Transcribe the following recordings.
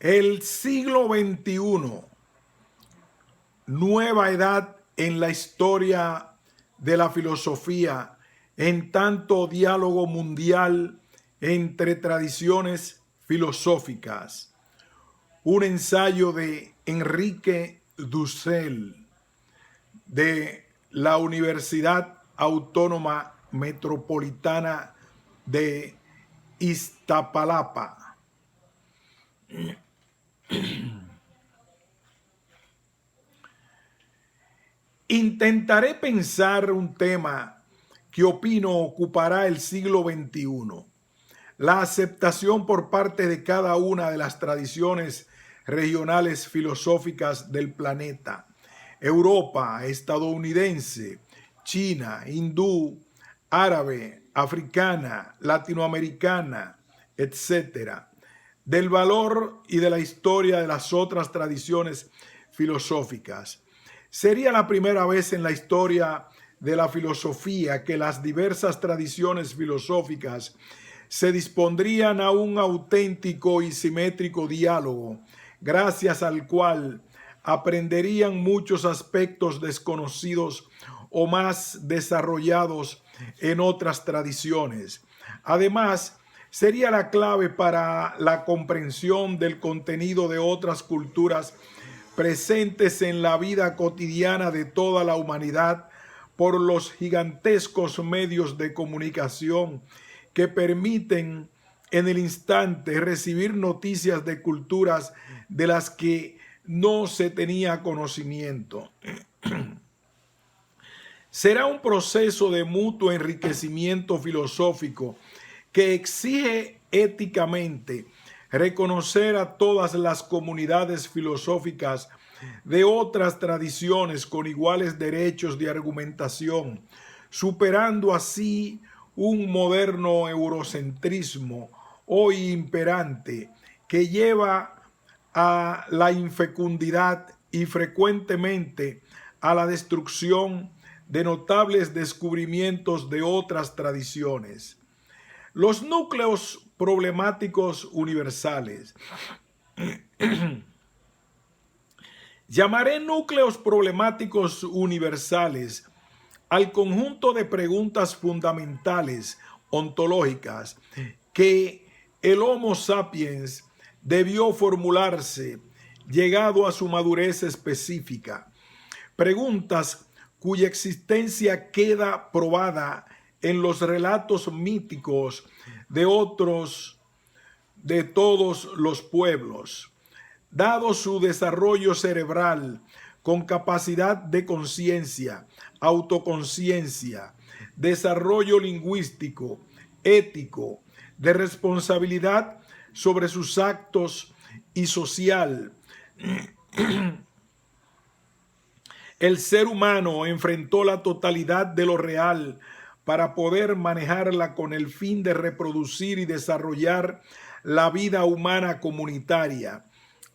El siglo XXI, nueva edad en la historia de la filosofía, en tanto diálogo mundial entre tradiciones filosóficas. Un ensayo de Enrique Dussel de la Universidad Autónoma Metropolitana de Iztapalapa. Intentaré pensar un tema que opino ocupará el siglo XXI. La aceptación por parte de cada una de las tradiciones regionales filosóficas del planeta. Europa, estadounidense, China, hindú, árabe, africana, latinoamericana, etc. Del valor y de la historia de las otras tradiciones filosóficas. Sería la primera vez en la historia de la filosofía que las diversas tradiciones filosóficas se dispondrían a un auténtico y simétrico diálogo, gracias al cual aprenderían muchos aspectos desconocidos o más desarrollados en otras tradiciones. Además, sería la clave para la comprensión del contenido de otras culturas presentes en la vida cotidiana de toda la humanidad por los gigantescos medios de comunicación que permiten en el instante recibir noticias de culturas de las que no se tenía conocimiento. Será un proceso de mutuo enriquecimiento filosófico que exige éticamente reconocer a todas las comunidades filosóficas de otras tradiciones con iguales derechos de argumentación, superando así un moderno eurocentrismo hoy imperante que lleva a la infecundidad y frecuentemente a la destrucción de notables descubrimientos de otras tradiciones. Los núcleos problemáticos universales. Llamaré núcleos problemáticos universales al conjunto de preguntas fundamentales ontológicas que el Homo sapiens debió formularse llegado a su madurez específica. Preguntas cuya existencia queda probada en los relatos míticos de todos los pueblos. Dado su desarrollo cerebral con capacidad de conciencia, autoconciencia, desarrollo lingüístico, ético, de responsabilidad sobre sus actos y social, el ser humano enfrentó la totalidad de lo real para poder manejarla con el fin de reproducir y desarrollar la vida humana comunitaria.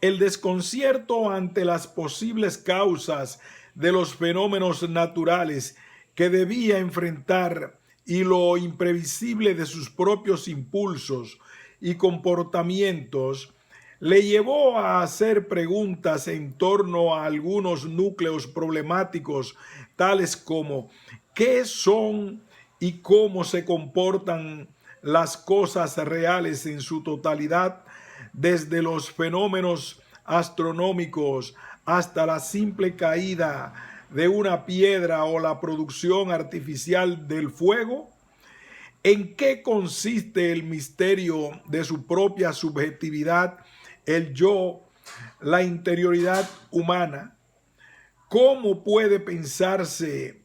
El desconcierto ante las posibles causas de los fenómenos naturales que debía enfrentar y lo imprevisible de sus propios impulsos y comportamientos le llevó a hacer preguntas en torno a algunos núcleos problemáticos, tales como ¿qué son y cómo se comportan las cosas reales en su totalidad, desde los fenómenos astronómicos hasta la simple caída de una piedra o la producción artificial del fuego? ¿En qué consiste el misterio de su propia subjetividad, el yo, la interioridad humana? ¿Cómo puede pensarse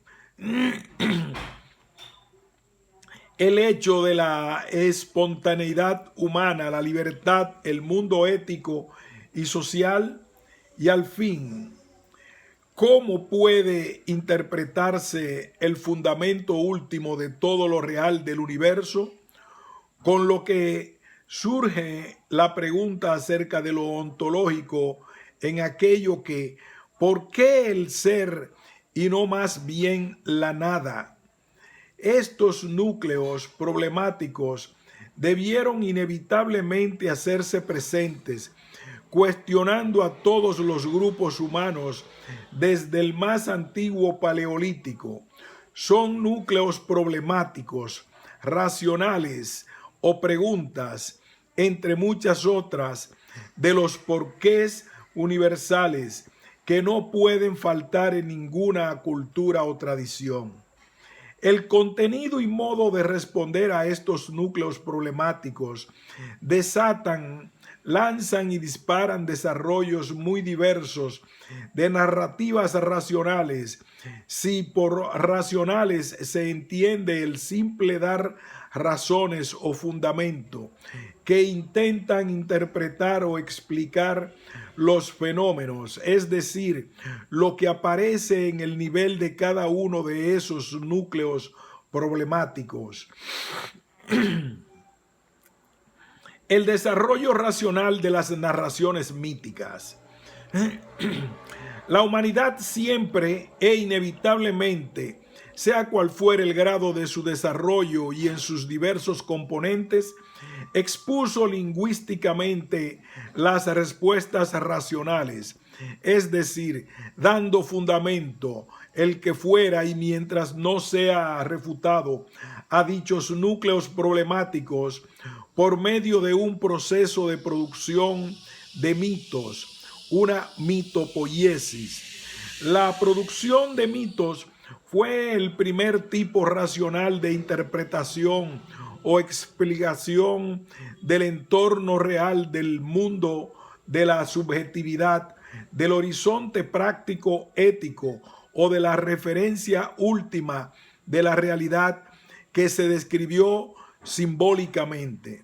el hecho de la espontaneidad humana, la libertad, el mundo ético y social? Y al fin, ¿cómo puede interpretarse el fundamento último de todo lo real del universo? Con lo que surge la pregunta acerca de lo ontológico en aquello que, ¿por qué el ser y no más bien la nada? Estos núcleos problemáticos debieron inevitablemente hacerse presentes cuestionando a todos los grupos humanos desde el más antiguo paleolítico. Son núcleos problemáticos, racionales o preguntas, entre muchas otras, de los porqués universales que no pueden faltar en ninguna cultura o tradición. El contenido y modo de responder a estos núcleos problemáticos lanzan y disparan desarrollos muy diversos de narrativas racionales. Si por racionales se entiende el simple dar razones o fundamento que intentan interpretar o explicar los fenómenos, es decir, lo que aparece en el nivel de cada uno de esos núcleos problemáticos. El desarrollo racional de las narraciones míticas. La humanidad siempre e inevitablemente, sea cual fuere el grado de su desarrollo y en sus diversos componentes, expuso lingüísticamente las respuestas racionales, es decir, dando fundamento, el que fuera y mientras no sea refutado, a dichos núcleos problemáticos por medio de un proceso de producción de mitos, una mitopoiesis. La producción de mitos fue el primer tipo racional de interpretación o explicación del entorno real del mundo, de la subjetividad, del horizonte práctico ético o de la referencia última de la realidad que se describió simbólicamente.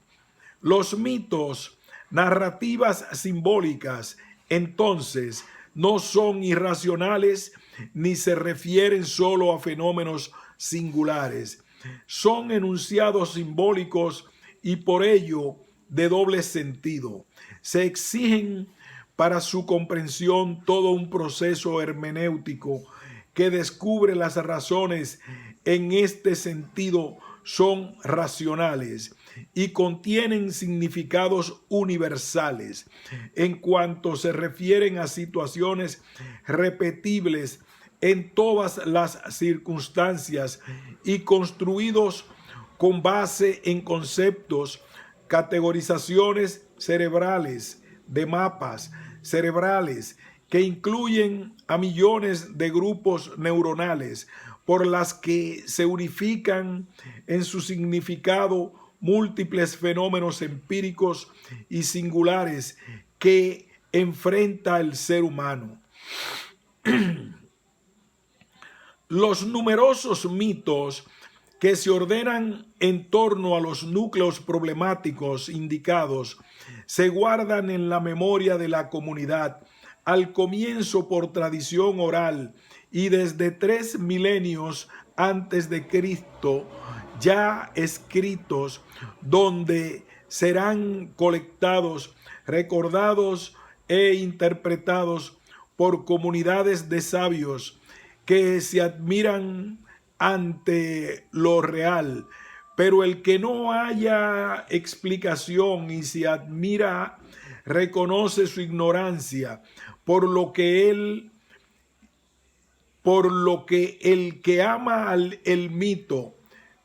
Los mitos, narrativas simbólicas, entonces, no son irracionales ni se refieren solo a fenómenos singulares. Son enunciados simbólicos y por ello de doble sentido. Se exigen para su comprensión todo un proceso hermenéutico que descubre las razones en este sentido son racionales y contienen significados universales en cuanto se refieren a situaciones repetibles en todas las circunstancias y construidos con base en conceptos, categorizaciones cerebrales, de mapas cerebrales que incluyen a millones de grupos neuronales por las que se unifican en su significado múltiples fenómenos empíricos y singulares que enfrenta el ser humano. Los numerosos mitos que se ordenan en torno a los núcleos problemáticos indicados se guardan en la memoria de la comunidad, al comienzo por tradición oral y desde 3 milenios antes de Cristo, ya escritos, donde serán colectados, recordados e interpretados por comunidades de sabios que se admiran ante lo real, pero el que no haya explicación y se admira reconoce su ignorancia, por lo que el que ama el mito,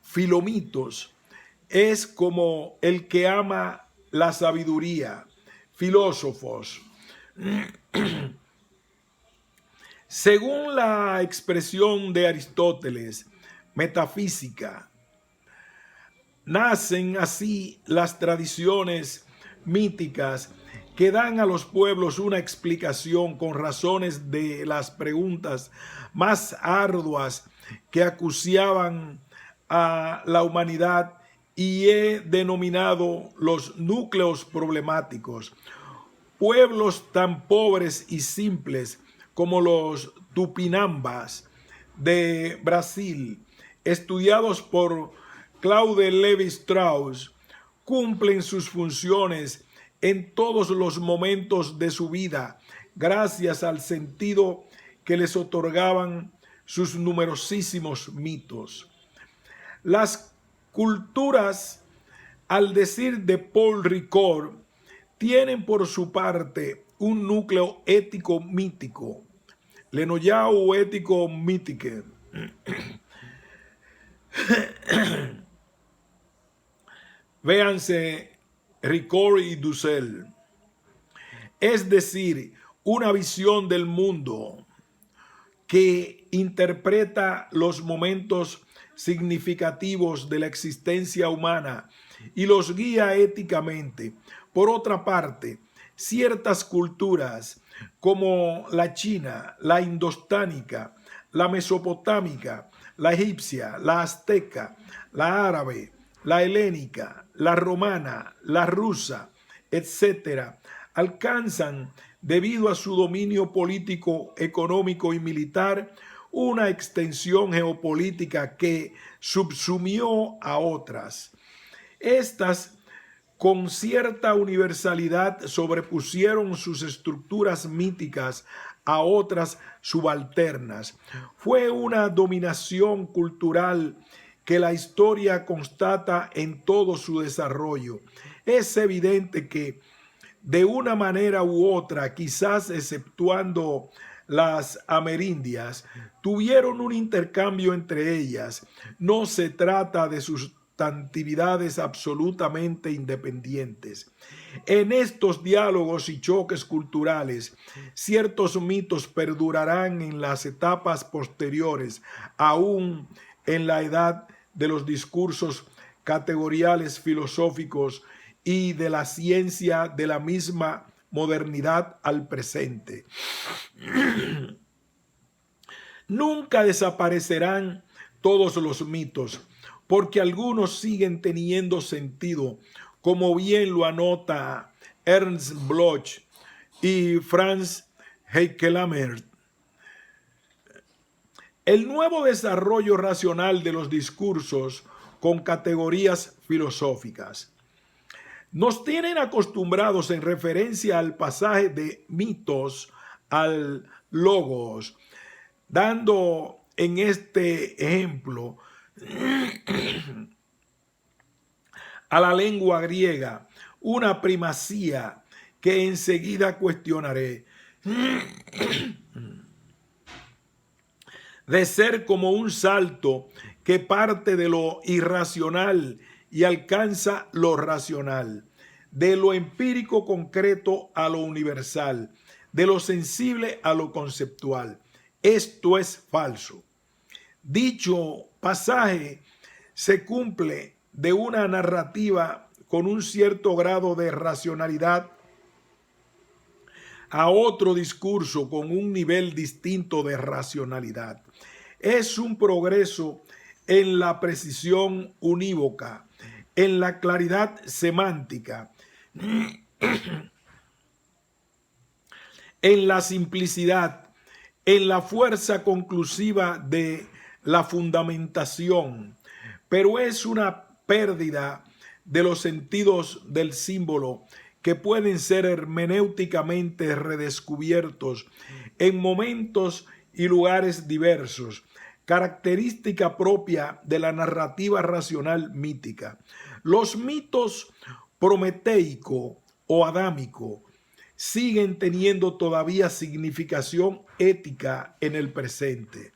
filomitos, es como el que ama la sabiduría, filósofos. Según la expresión de Aristóteles, metafísica, nacen así las tradiciones míticas que dan a los pueblos una explicación con razones de las preguntas más arduas que acuciaban a la humanidad y he denominado los núcleos problemáticos. Pueblos tan pobres y simples como los Tupinambas de Brasil, estudiados por Claude Lévi-Strauss, cumplen sus funciones en todos los momentos de su vida, gracias al sentido que les otorgaban sus numerosísimos mitos. Las culturas, al decir de Paul Ricoeur, tienen por su parte un núcleo ético mítico, lenoyau ético mítique. Véanse Ricord y Dussel. Es decir, una visión del mundo que interpreta los momentos significativos de la existencia humana y los guía éticamente. Por otra parte, ciertas culturas como la china, la indostánica, la mesopotámica, la egipcia, la azteca, la árabe, la helénica, la romana, la rusa, etcétera, alcanzan, debido a su dominio político, económico y militar, una extensión geopolítica que subsumió a otras. Estas, con cierta universalidad, sobrepusieron sus estructuras míticas a otras subalternas. Fue una dominación cultural que la historia constata en todo su desarrollo. Es evidente que de una manera u otra, quizás exceptuando las amerindias, tuvieron un intercambio entre ellas. No se trata de sustantividades absolutamente independientes. En estos diálogos y choques culturales, ciertos mitos perdurarán en las etapas posteriores, aún en la edad de los discursos categoriales filosóficos y de la ciencia de la misma modernidad al presente. Nunca desaparecerán todos los mitos, porque algunos siguen teniendo sentido, como bien lo anota Ernst Bloch y Franz Heikelamer. El nuevo desarrollo racional de los discursos con categorías filosóficas nos tienen acostumbrados en referencia al pasaje de mitos al logos, dando en este ejemplo a la lengua griega una primacía que enseguida cuestionaré, de ser como un salto que parte de lo irracional y alcanza lo racional, de lo empírico concreto a lo universal, de lo sensible a lo conceptual. Esto es falso. Dicho pasaje se cumple de una narrativa con un cierto grado de racionalidad a otro discurso con un nivel distinto de racionalidad. Es un progreso en la precisión unívoca, en la claridad semántica, en la simplicidad, en la fuerza conclusiva de la fundamentación, pero es una pérdida de los sentidos del símbolo que pueden ser hermenéuticamente redescubiertos en momentos y lugares diversos, característica propia de la narrativa racional mítica. Los mitos prometeico o adámico siguen teniendo todavía significación ética en el presente.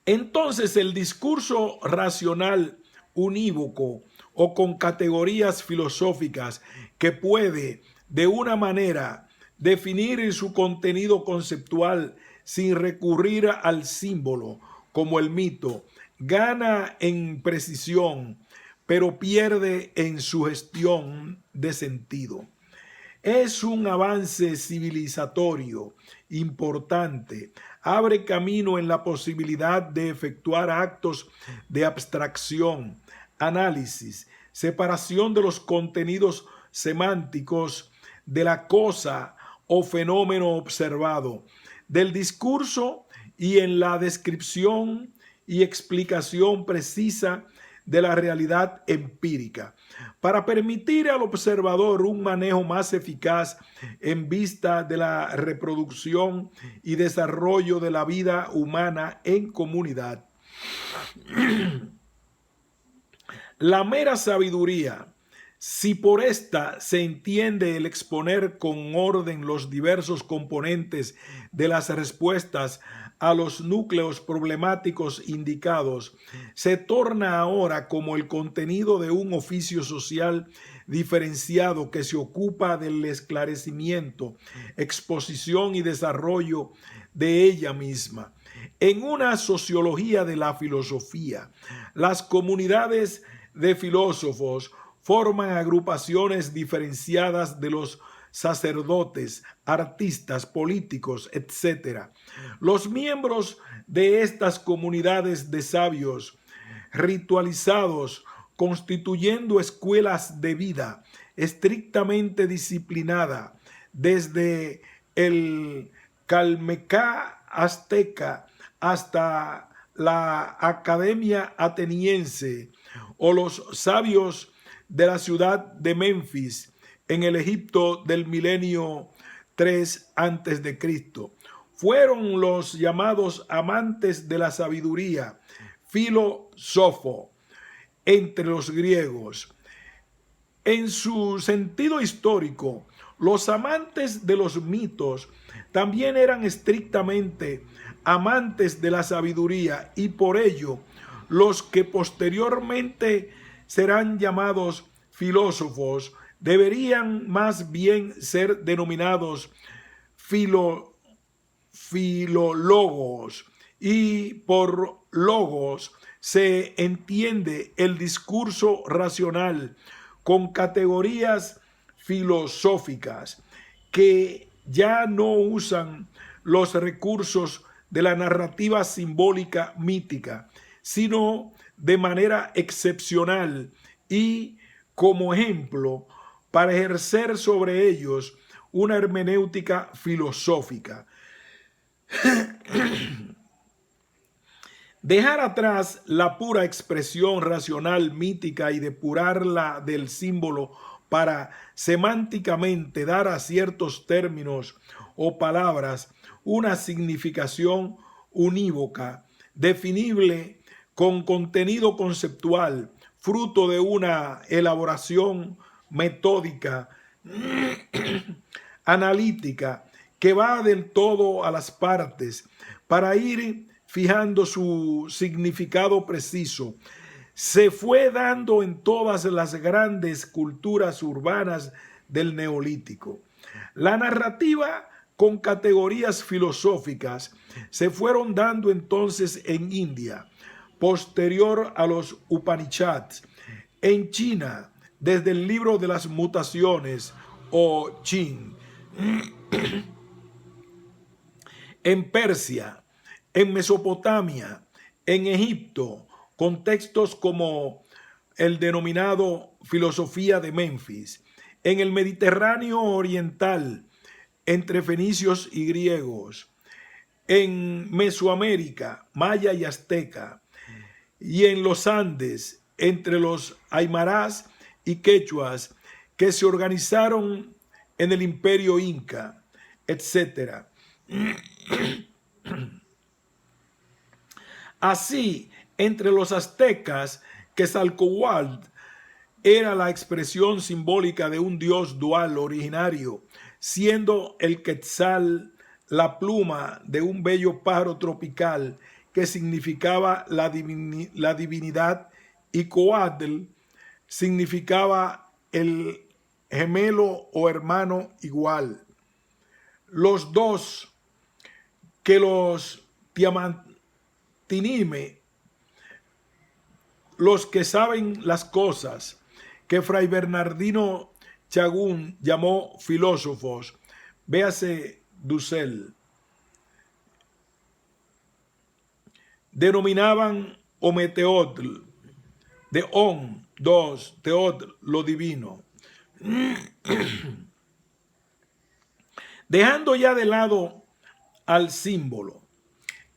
Entonces, el discurso racional unívoco o con categorías filosóficas que puede, de una manera, definir su contenido conceptual sin recurrir al símbolo, como el mito, gana en precisión, pero pierde en su gestión de sentido. Es un avance civilizatorio importante, abre camino en la posibilidad de efectuar actos de abstracción, análisis, separación de los contenidos semánticos de la cosa o fenómeno observado, del discurso y en la descripción y explicación precisa de la realidad empírica, para permitir al observador un manejo más eficaz en vista de la reproducción y desarrollo de la vida humana en comunidad. La mera sabiduría Si por esta se entiende el exponer con orden los diversos componentes de las respuestas a los núcleos problemáticos indicados, se torna ahora como el contenido de un oficio social diferenciado que se ocupa del esclarecimiento, exposición y desarrollo de ella misma. En una sociología de la filosofía, las comunidades de filósofos forman agrupaciones diferenciadas de los sacerdotes, artistas, políticos, etc. Los miembros de estas comunidades de sabios ritualizados, constituyendo escuelas de vida estrictamente disciplinada, desde el Calmecá azteca hasta la Academia ateniense, o los sabios de la ciudad de Memphis en el Egipto del milenio 3 a.C. Fueron los llamados amantes de la sabiduría, filósofo, entre los griegos. En su sentido histórico, los amantes de los mitos también eran estrictamente amantes de la sabiduría, y por ello los que posteriormente serán llamados filósofos deberían más bien ser denominados filólogos, y por logos se entiende el discurso racional con categorías filosóficas que ya no usan los recursos de la narrativa simbólica mítica, sino de manera excepcional y como ejemplo para ejercer sobre ellos una hermenéutica filosófica. Dejar atrás la pura expresión racional mítica y depurarla del símbolo para semánticamente dar a ciertos términos o palabras una significación unívoca, definible con contenido conceptual, fruto de una elaboración metódica, analítica, que va del todo a las partes para ir fijando su significado preciso, se fue dando en todas las grandes culturas urbanas del Neolítico. La narrativa con categorías filosóficas se fueron dando entonces en India, posterior a los Upanishads, en China, desde el libro de las mutaciones o Qin, en Persia, en Mesopotamia, en Egipto, con textos como el denominado filosofía de Memphis, en el Mediterráneo oriental, entre fenicios y griegos, en Mesoamérica, maya y azteca, y en los Andes, entre los aymarás y quechuas que se organizaron en el imperio inca, etc. Así, entre los aztecas, Quetzalcóatl era la expresión simbólica de un dios dual originario, siendo el quetzal la pluma de un bello pájaro tropical que significaba la divinidad, y Coatl significaba el gemelo o hermano igual. Los dos que los Tiamantinime, los que saben las cosas, que Fray Bernardino Chagún llamó filósofos, véase Dussel, denominaban Ometeotl, de On, dos, Teotl, lo divino. Dejando ya de lado al símbolo,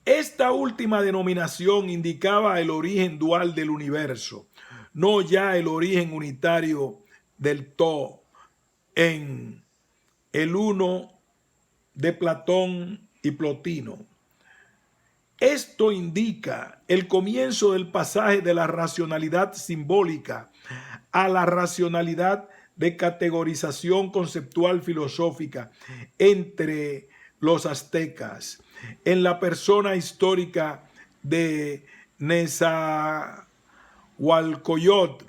esta última denominación indicaba el origen dual del universo, no ya el origen unitario del todo en el uno de Platón y Plotino. Esto indica el comienzo del pasaje de la racionalidad simbólica a la racionalidad de categorización conceptual filosófica entre los aztecas en la persona histórica de Nezahualcóyotl.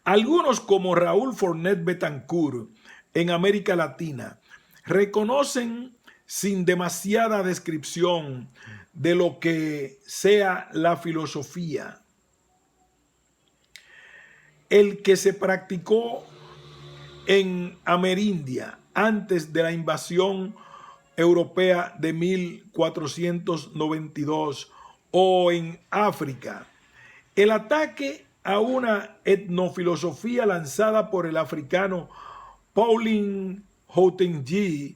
Algunos, como Raúl Fornet Betancourt en América Latina, reconocen sin demasiada descripción de lo que sea la filosofía, el que se practicó en Amerindia antes de la invasión europea de 1492 o en África. El ataque a una etnofilosofía lanzada por el africano Pauline Houtenji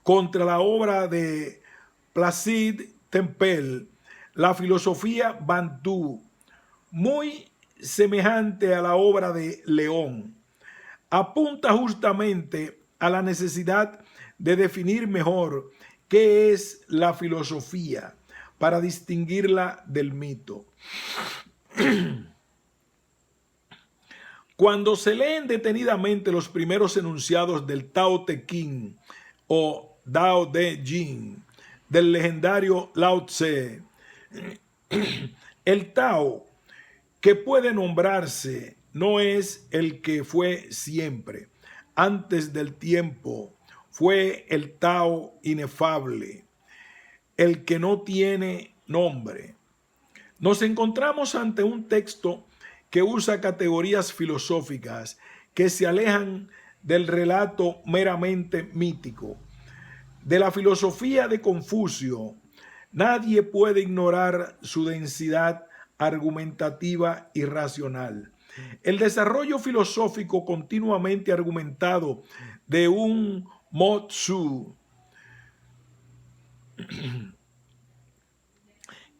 contra la obra de Placide Tempel, la filosofía bantú, muy semejante a la obra de León, apunta justamente a la necesidad de definir mejor qué es la filosofía para distinguirla del mito. Cuando se leen detenidamente los primeros enunciados del Tao Te Ching o Tao De Jing del legendario Lao Tse, el Tao que puede nombrarse no es el que fue siempre, antes del tiempo, fue el Tao inefable, el que no tiene nombre. Nos encontramos ante un texto que usa categorías filosóficas que se alejan del relato meramente mítico. De la filosofía de Confucio, nadie puede ignorar su densidad argumentativa y racional. El desarrollo filosófico continuamente argumentado de un Mo Tzu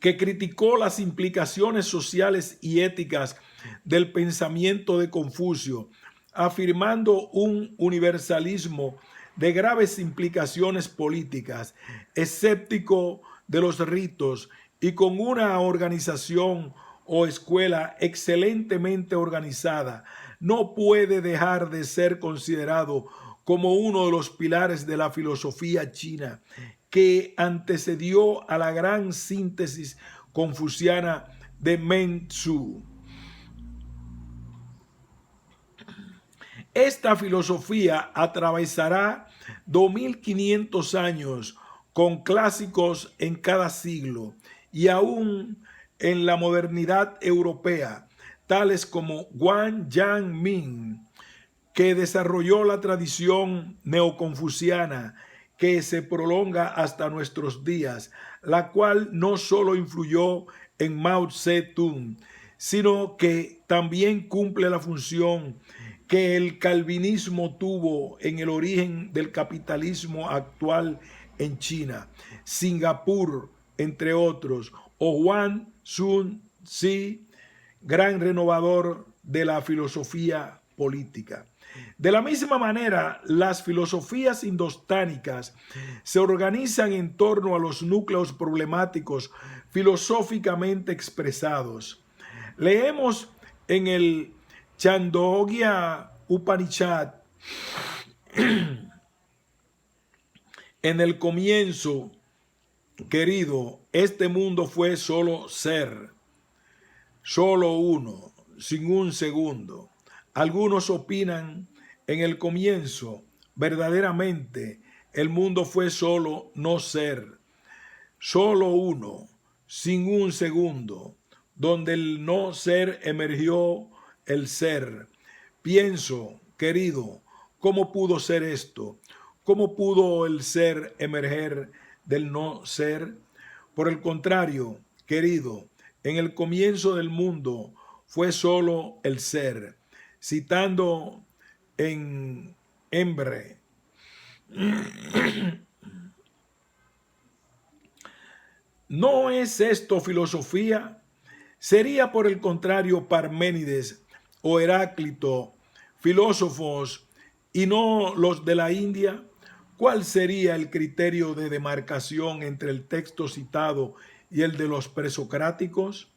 que criticó las implicaciones sociales y éticas del pensamiento de Confucio, afirmando un universalismo de graves implicaciones políticas, escéptico de los ritos y con una organización o escuela excelentemente organizada, no puede dejar de ser considerado como uno de los pilares de la filosofía china que antecedió a la gran síntesis confuciana de Mengzi. Esta filosofía atravesará 2500 años con clásicos en cada siglo y aún en la modernidad europea, tales como Wang Yang-min, que desarrolló la tradición neoconfuciana que se prolonga hasta nuestros días, la cual no solo influyó en Mao Zedong, sino que también cumple la función que el calvinismo tuvo en el origen del capitalismo actual en China, Singapur, entre otros, o Huang Zhuzi, gran renovador de la filosofía política. De la misma manera, las filosofías indostánicas se organizan en torno a los núcleos problemáticos filosóficamente expresados. Leemos en el Chandogya Upanishad, en el comienzo, querido, este mundo fue solo ser, solo uno, sin un segundo. Algunos opinan en el comienzo, verdaderamente, el mundo fue solo no ser, solo uno, sin un segundo, donde el no ser emergió el ser. Pienso, querido, ¿cómo pudo ser esto? ¿Cómo pudo el ser emerger del no ser? Por el contrario, querido, en el comienzo del mundo fue solo el ser. Citando en Embre, ¿no es esto filosofía? ¿Sería por el contrario Parménides o Heráclito filósofos y no los de la India? ¿Cuál sería el criterio de demarcación entre el texto citado y el de los presocráticos?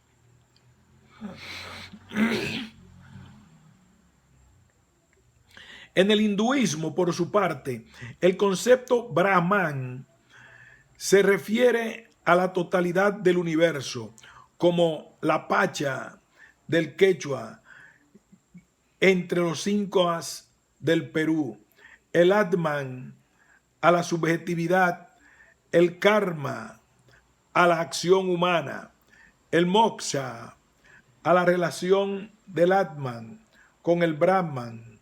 En el hinduismo, por su parte, el concepto Brahman se refiere a la totalidad del universo, como la Pacha del Quechua, entre los incas del Perú, el Atman a la subjetividad, el karma a la acción humana, el moksha a la relación del Atman con el Brahman.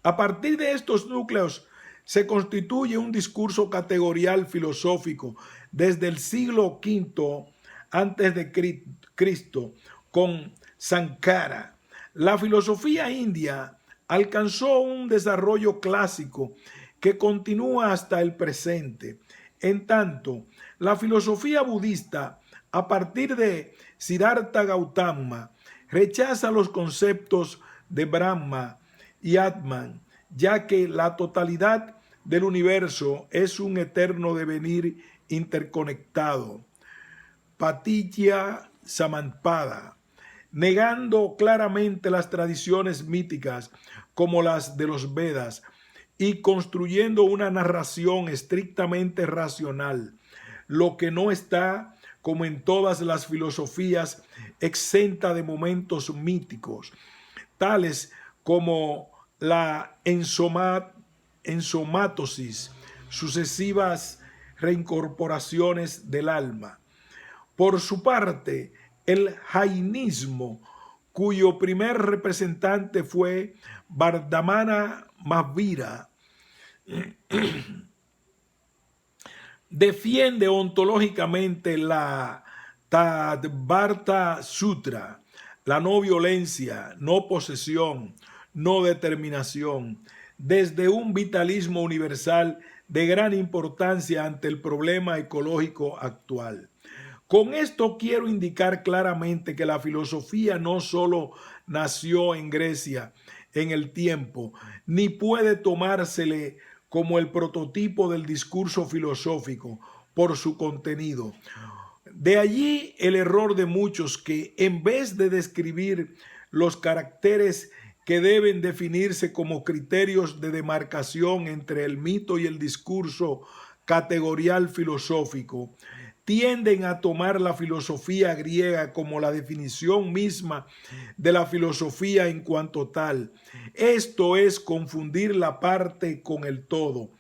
A partir de estos núcleos se constituye un discurso categorial filosófico desde el siglo V antes de Cristo con Sankara. La filosofía india alcanzó un desarrollo clásico que continúa hasta el presente. En tanto, la filosofía budista, a partir de Siddhartha Gautama, rechaza los conceptos de Brahma y Atman, ya que la totalidad del universo es un eterno devenir interconectado. Patitya Samantpada, negando claramente las tradiciones míticas como las de los Vedas y construyendo una narración estrictamente racional, lo que no está, como en todas las filosofías, exenta de momentos míticos, tales como la ensomatosis, sucesivas reincorporaciones del alma. Por su parte, el jainismo, cuyo primer representante fue Vardhamana Mahavira, defiende ontológicamente la Tadvarta Sutra, la no violencia, no posesión, no determinación, desde un vitalismo universal de gran importancia ante el problema ecológico actual. Con esto quiero indicar claramente que la filosofía no solo nació en Grecia en el tiempo, ni puede tomársele como el prototipo del discurso filosófico por su contenido. De allí el error de muchos que, en vez de describir los caracteres que deben definirse como criterios de demarcación entre el mito y el discurso categorial filosófico, tienden a tomar la filosofía griega como la definición misma de la filosofía en cuanto tal. Esto es confundir la parte con el todo.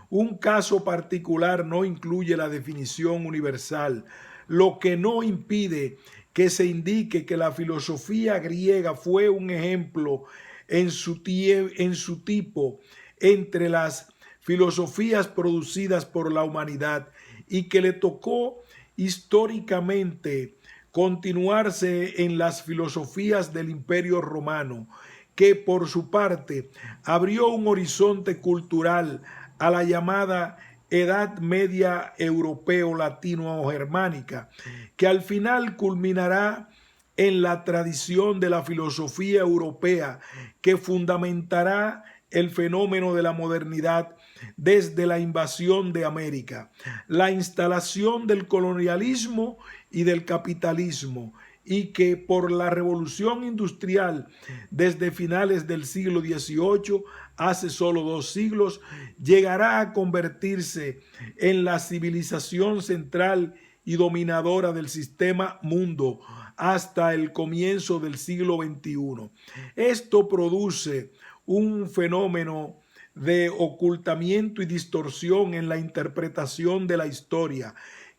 Un caso particular no incluye la definición universal, lo que no impide que se indique que la filosofía griega fue un ejemplo en su tipo entre las filosofías producidas por la humanidad y que le tocó históricamente continuarse en las filosofías del Imperio Romano, que por su parte abrió un horizonte cultural a la llamada Edad Media europeo-latino-germánica, que al final culminará en la tradición de la filosofía europea que fundamentará el fenómeno de la modernidad desde la invasión de América, la instalación del colonialismo y del capitalismo, y que por la revolución industrial desde finales del siglo XVIII, hace solo 2 siglos, llegará a convertirse en la civilización central y dominadora del sistema mundo hasta el comienzo del siglo XXI. Esto produce un fenómeno de ocultamiento y distorsión en la interpretación de la historia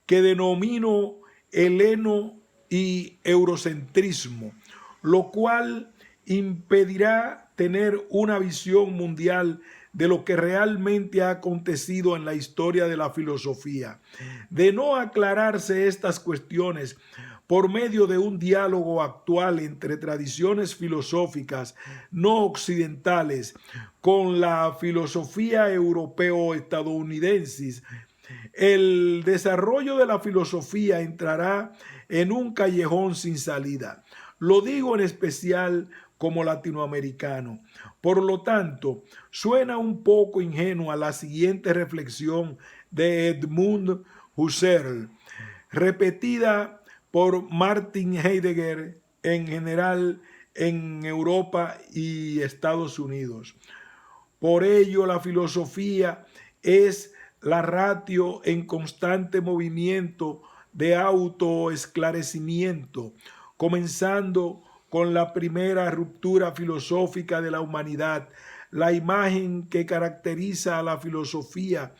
que denomino heleno y eurocentrismo, lo cual impedirá tener una visión mundial de lo que realmente ha acontecido en la historia de la filosofía. De no aclararse estas cuestiones por medio de un diálogo actual entre tradiciones filosóficas no occidentales con la filosofía europeo-estadounidense, el desarrollo de la filosofía entrará en un callejón sin salida. Lo digo en especial como latinoamericano. Por lo tanto, suena un poco ingenua la siguiente reflexión de Edmund Husserl, repetida por Martin Heidegger en general en Europa y Estados Unidos. Por ello, la filosofía es la ratio en constante movimiento de autoesclarecimiento, comenzando con la primera ruptura filosófica de la humanidad. La imagen que caracteriza a la filosofía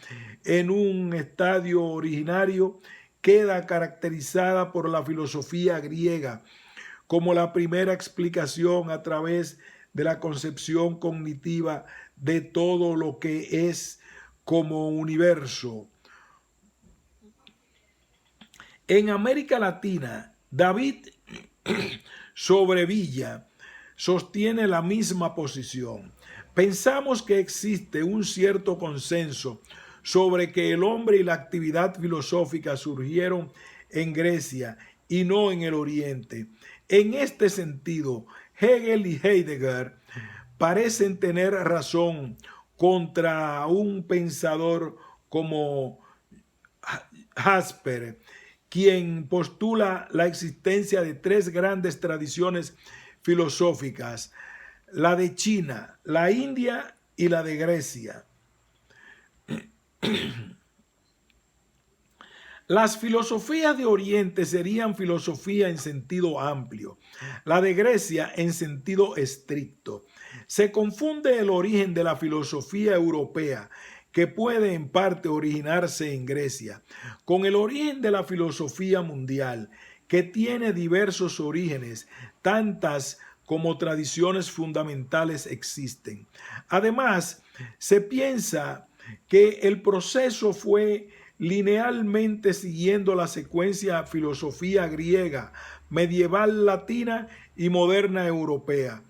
en un estadio originario queda caracterizada por la filosofía griega como la primera explicación a través de la concepción cognitiva de todo lo que es como universo. En América Latina, David Sobrevilla sostiene la misma posición. Pensamos que existe un cierto consenso sobre que el hombre y la actividad filosófica surgieron en Grecia y no en el Oriente. En este sentido, Hegel y Heidegger parecen tener razón contra un pensador como Jasper, quien postula la existencia de tres grandes tradiciones filosóficas, la de China, la India y la de Grecia. Las filosofías de Oriente serían filosofía en sentido amplio, la de Grecia en sentido estricto. Se confunde el origen de la filosofía europea, que puede en parte originarse en Grecia, con el origen de la filosofía mundial, que tiene diversos orígenes, tantas como tradiciones fundamentales existen. Además, se piensa que el proceso fue linealmente siguiendo la secuencia filosofía griega, medieval latina y moderna europea.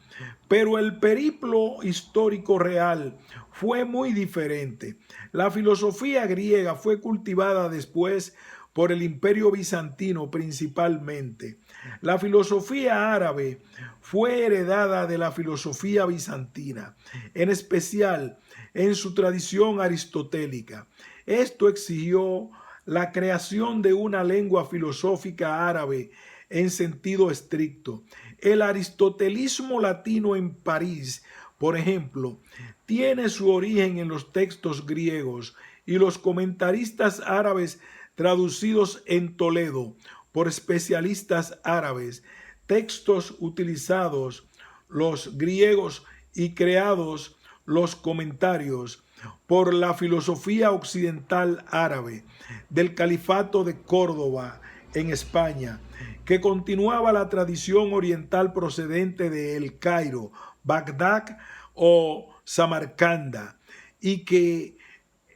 Pero el periplo histórico real fue muy diferente. La filosofía griega fue cultivada después por el Imperio Bizantino principalmente. La filosofía árabe fue heredada de la filosofía bizantina, en especial en su tradición aristotélica. Esto exigió la creación de una lengua filosófica árabe en sentido estricto. El aristotelismo latino en París, por ejemplo, tiene su origen en los textos griegos y los comentaristas árabes traducidos en Toledo por especialistas árabes, textos utilizados los griegos y creados los comentarios por la filosofía occidental árabe del Califato de Córdoba en España, que continuaba la tradición oriental procedente de El Cairo, Bagdad o Samarcanda, y que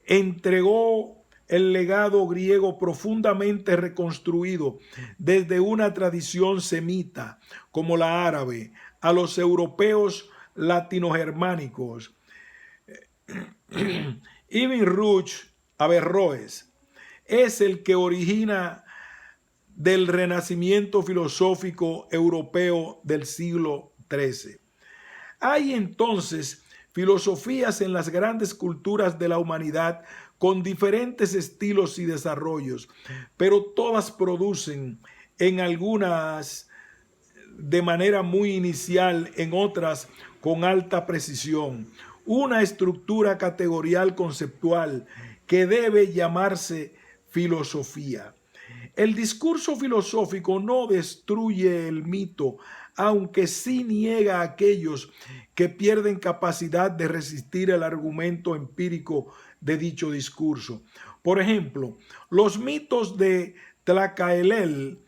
entregó el legado griego profundamente reconstruido desde una tradición semita como la árabe a los europeos latinogermánicos. Ibn Rushd Averroes es el que origina del renacimiento filosófico europeo del siglo XIII. Hay entonces filosofías en las grandes culturas de la humanidad con diferentes estilos y desarrollos, pero todas producen en algunas de manera muy inicial, en otras con alta precisión, una estructura categorial conceptual que debe llamarse filosofía. El discurso filosófico no destruye el mito, aunque sí niega a aquellos que pierden capacidad de resistir el argumento empírico de dicho discurso. Por ejemplo, los mitos de Tlacaelel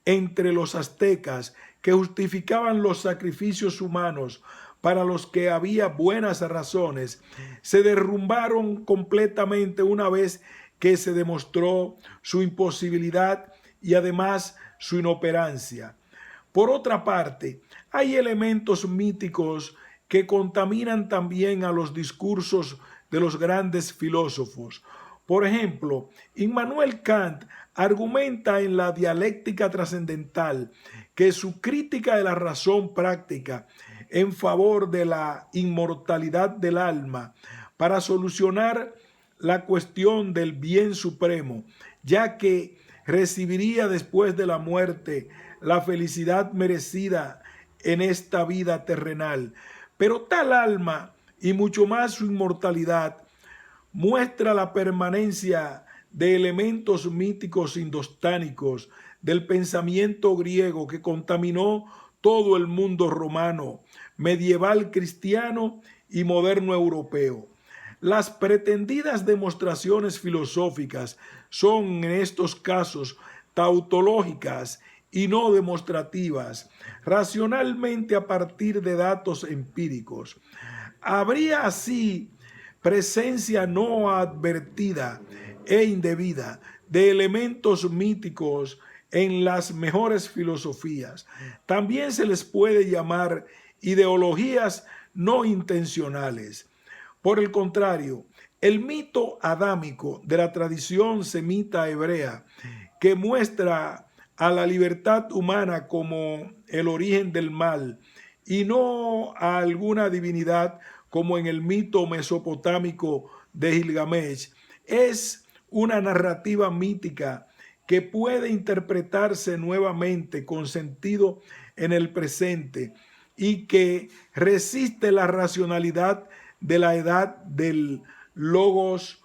entre los aztecas, que justificaban los sacrificios humanos para los que había buenas razones, se derrumbaron completamente una vez que se demostró su imposibilidad y además su inoperancia. Por otra parte, hay elementos míticos que contaminan también a los discursos de los grandes filósofos. Por ejemplo, Immanuel Kant argumenta en la dialéctica trascendental que su crítica de la razón práctica en favor de la inmortalidad del alma para solucionar la cuestión del bien supremo, ya que recibiría después de la muerte la felicidad merecida en esta vida terrenal. Pero tal alma, y mucho más su inmortalidad, muestra la permanencia de elementos míticos indostánicos del pensamiento griego que contaminó todo el mundo romano, medieval cristiano y moderno europeo. Las pretendidas demostraciones filosóficas son en estos casos tautológicas y no demostrativas, racionalmente a partir de datos empíricos. Habría así presencia no advertida e indebida de elementos míticos en las mejores filosofías. También se les puede llamar ideologías no intencionales. Por el contrario, el mito adámico de la tradición semita hebrea, que muestra a la libertad humana como el origen del mal y no a alguna divinidad como en el mito mesopotámico de Gilgamesh, es una narrativa mítica que puede interpretarse nuevamente con sentido en el presente y que resiste la racionalidad de la edad del logos.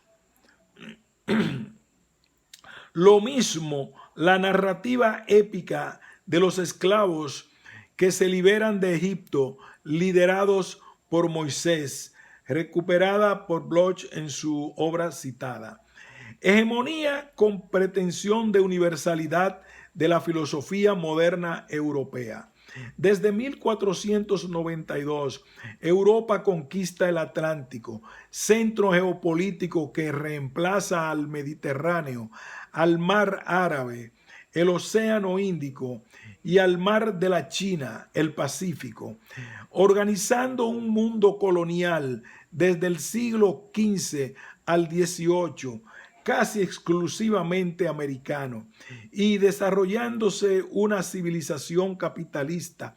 Lo mismo la narrativa épica de los esclavos que se liberan de Egipto, liderados por Moisés, recuperada por Bloch en su obra citada. Hegemonía con pretensión de universalidad de la filosofía moderna europea. Desde 1492, Europa conquista el Atlántico, centro geopolítico que reemplaza al Mediterráneo, al Mar Árabe, el Océano Índico y al Mar de la China, el Pacífico, organizando un mundo colonial desde el siglo XV al XVIII, casi exclusivamente americano, y desarrollándose una civilización capitalista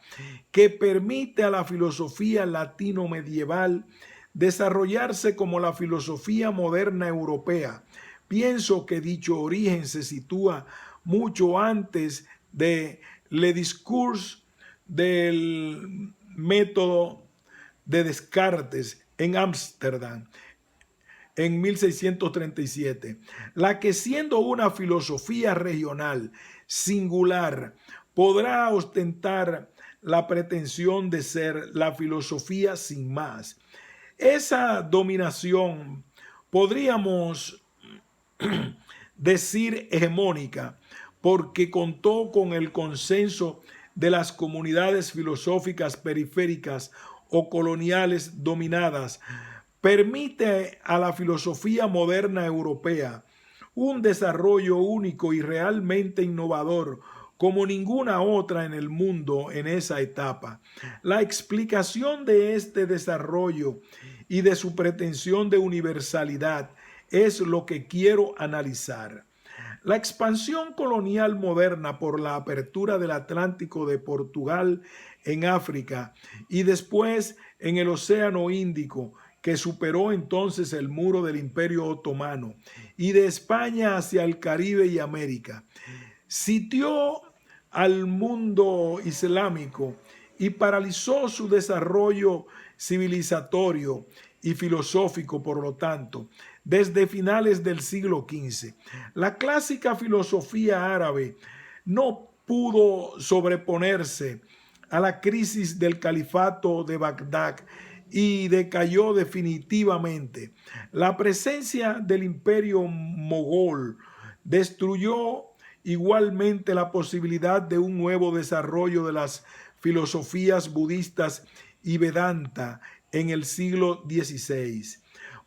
que permite a la filosofía latino medieval desarrollarse como la filosofía moderna europea. Pienso que dicho origen se sitúa mucho antes de Le Discours del método de Descartes en Ámsterdam en 1637, la que siendo una filosofía regional singular podrá ostentar la pretensión de ser la filosofía sin más. Esa dominación podríamos decir hegemónica, porque contó con el consenso de las comunidades filosóficas periféricas o coloniales dominadas, permite a la filosofía moderna europea un desarrollo único y realmente innovador como ninguna otra en el mundo en esa etapa. La explicación de este desarrollo y de su pretensión de universalidad es lo que quiero analizar. La expansión colonial moderna por la apertura del Atlántico de Portugal en África y después en el Océano Índico, que superó entonces el muro del Imperio Otomano, y de España hacia el Caribe y América, sitió al mundo islámico y paralizó su desarrollo civilizatorio y filosófico, por lo tanto, desde finales del siglo XV. La clásica filosofía árabe no pudo sobreponerse a la crisis del califato de Bagdad y decayó definitivamente. La presencia del imperio mogol destruyó igualmente la posibilidad de un nuevo desarrollo de las filosofías budistas y Vedanta en el siglo XVI.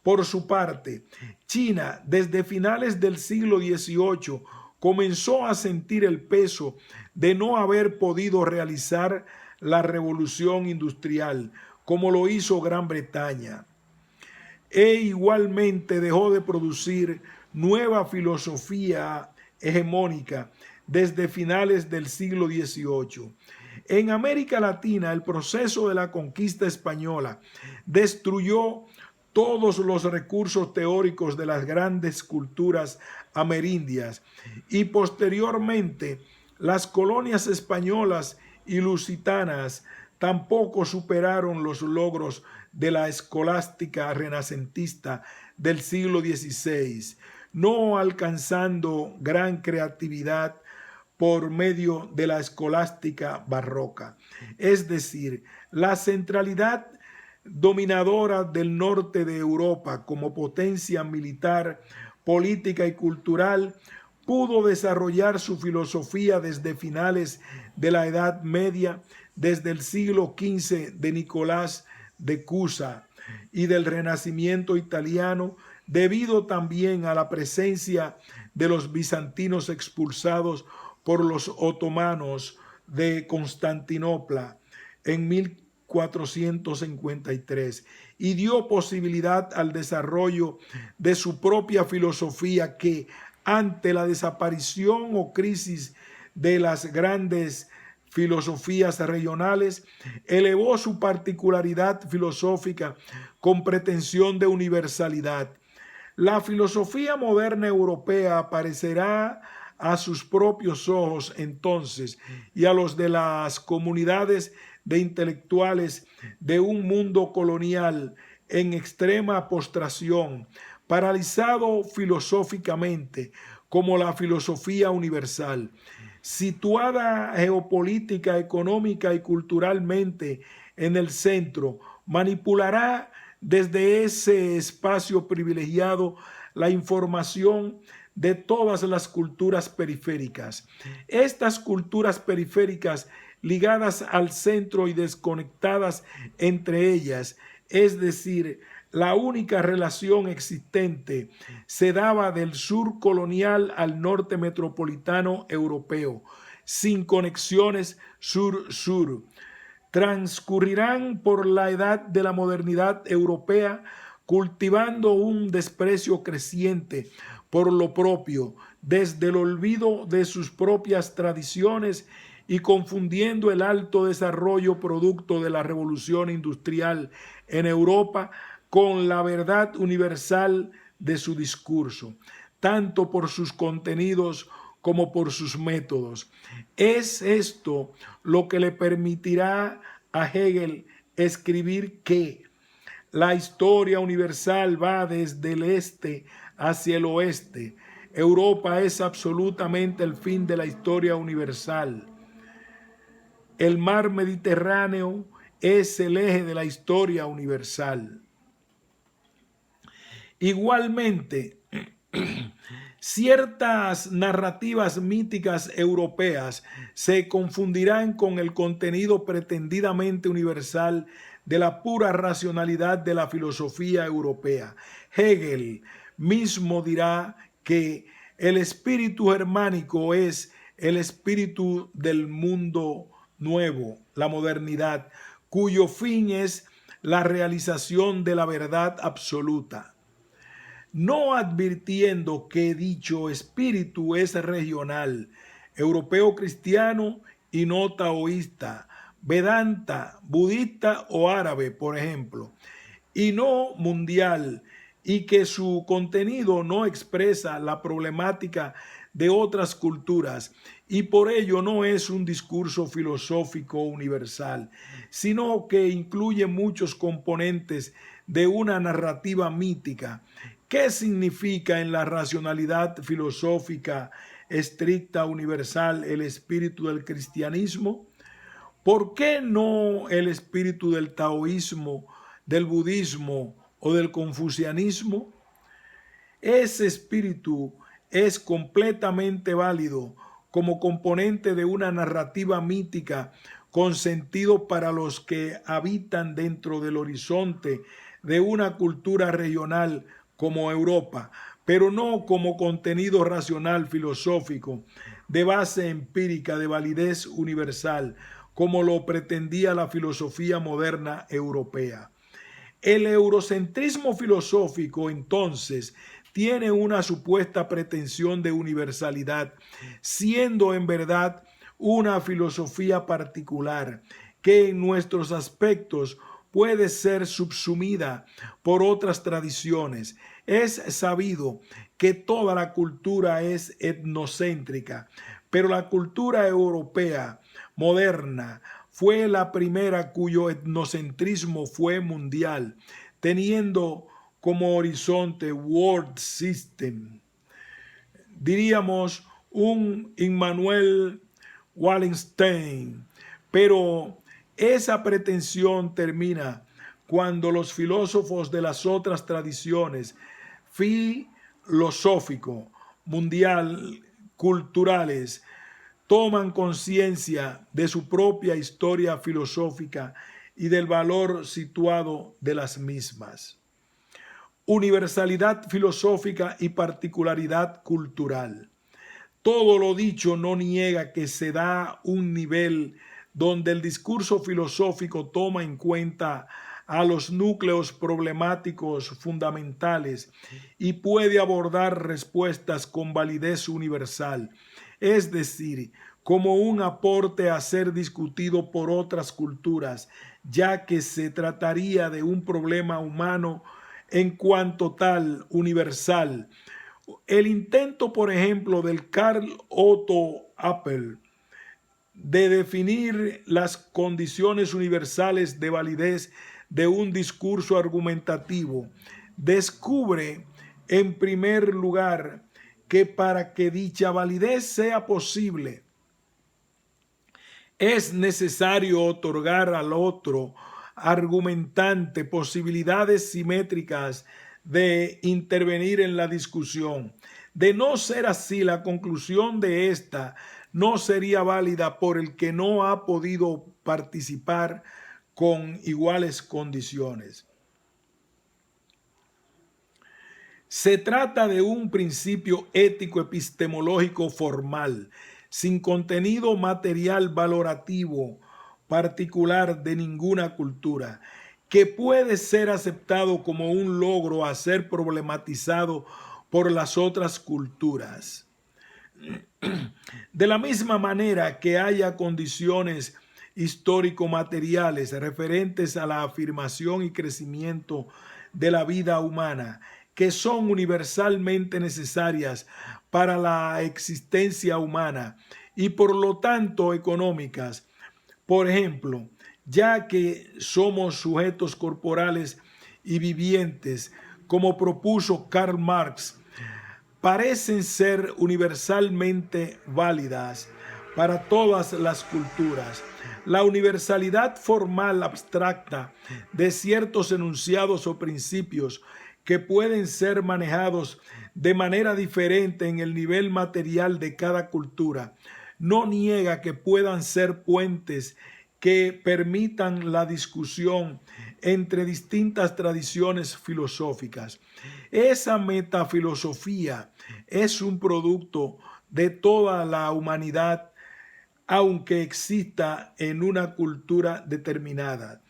Por su parte, China, desde finales del siglo XVIII, comenzó a sentir el peso de no haber podido realizar la revolución industrial, como lo hizo Gran Bretaña. E igualmente dejó de producir nueva filosofía hegemónica desde finales del siglo XVIII. En América Latina, el proceso de la conquista española destruyó todos los recursos teóricos de las grandes culturas amerindias y posteriormente Las colonias españolas y lusitanas tampoco superaron los logros de la escolástica renacentista del siglo XVI, no alcanzando gran creatividad por medio de la escolástica barroca. Es decir, la centralidad dominadora del norte de Europa como potencia militar, política y cultural pudo desarrollar su filosofía desde finales de la Edad Media, desde el siglo XV de Nicolás de Cusa y del Renacimiento italiano, debido también a la presencia de los bizantinos expulsados por los otomanos de Constantinopla en 1453, y dio posibilidad al desarrollo de su propia filosofía que, ante la desaparición o crisis de las grandes filosofías regionales, elevó su particularidad filosófica con pretensión de universalidad. La filosofía moderna europea aparecerá a sus propios ojos entonces y a los de las comunidades de intelectuales de un mundo colonial en extrema postración, paralizado filosóficamente como la filosofía universal, situada geopolítica, económica y culturalmente en el centro, manipulará desde ese espacio privilegiado la información de todas las culturas periféricas. Estas culturas periféricas ligadas al centro y desconectadas entre ellas, es decir, la única relación existente se daba del sur colonial al norte metropolitano europeo, sin conexiones sur-sur. Transcurrirán por la edad de la modernidad europea, cultivando un desprecio creciente por lo propio, desde el olvido de sus propias tradiciones y confundiendo el alto desarrollo producto de la revolución industrial en Europa con la verdad universal de su discurso, tanto por sus contenidos como por sus métodos. Es esto lo que le permitirá a Hegel escribir que la historia universal va desde el este hacia el oeste. Europa es absolutamente el fin de la historia universal. El mar Mediterráneo es el eje de la historia universal. Igualmente, ciertas narrativas míticas europeas se confundirán con el contenido pretendidamente universal de la pura racionalidad de la filosofía europea. Hegel mismo dirá que el espíritu germánico es el espíritu del mundo nuevo, la modernidad, cuyo fin es la realización de la verdad absoluta, no advirtiendo que dicho espíritu es regional, europeo cristiano y no taoísta, vedanta, budista o árabe, por ejemplo, y no mundial, y que su contenido no expresa la problemática de otras culturas y por ello no es un discurso filosófico universal, sino que incluye muchos componentes de una narrativa mítica. ¿Qué significa en la racionalidad filosófica estricta universal el espíritu del cristianismo? ¿Por qué no el espíritu del taoísmo, del budismo o del confucianismo? Ese espíritu es completamente válido como componente de una narrativa mítica con sentido para los que habitan dentro del horizonte de una cultura regional como Europa, pero no como contenido racional filosófico de base empírica de validez universal, como lo pretendía la filosofía moderna europea. El eurocentrismo filosófico, entonces, tiene una supuesta pretensión de universalidad, siendo en verdad una filosofía particular que en nuestros aspectos puede ser subsumida por otras tradiciones. Es sabido que toda la cultura es etnocéntrica, pero la cultura europea moderna fue la primera cuyo etnocentrismo fue mundial, teniendo como horizonte World System. Diríamos un Immanuel Wallenstein, pero esa pretensión termina cuando los filósofos de las otras tradiciones filosófico, mundial, culturales, toman conciencia de su propia historia filosófica y del valor situado de las mismas. Universalidad filosófica y particularidad cultural. Todo lo dicho no niega que se da un nivel donde el discurso filosófico toma en cuenta a los núcleos problemáticos fundamentales y puede abordar respuestas con validez universal, es decir, como un aporte a ser discutido por otras culturas, ya que se trataría de un problema humano en cuanto tal, universal. El intento, por ejemplo, del Karl Otto Appel de definir las condiciones universales de validez de un discurso argumentativo descubre, en primer lugar, que para que dicha validez sea posible, es necesario otorgar al otro argumentante posibilidades simétricas de intervenir en la discusión. De no ser así, la conclusión de esta no sería válida por el que no ha podido participar con iguales condiciones. Se trata de un principio ético epistemológico formal, sin contenido material valorativo particular de ninguna cultura, que puede ser aceptado como un logro a ser problematizado por las otras culturas. De la misma manera que haya condiciones histórico-materiales referentes a la afirmación y crecimiento de la vida humana, que son universalmente necesarias para la existencia humana y por lo tanto económicas. Por ejemplo, ya que somos sujetos corporales y vivientes, como propuso Karl Marx, parecen ser universalmente válidas para todas las culturas. La universalidad formal abstracta de ciertos enunciados o principios que pueden ser manejados de manera diferente en el nivel material de cada cultura, no niega que puedan ser puentes que permitan la discusión entre distintas tradiciones filosóficas. Esa metafilosofía es un producto de toda la humanidad, aunque exista en una cultura determinada.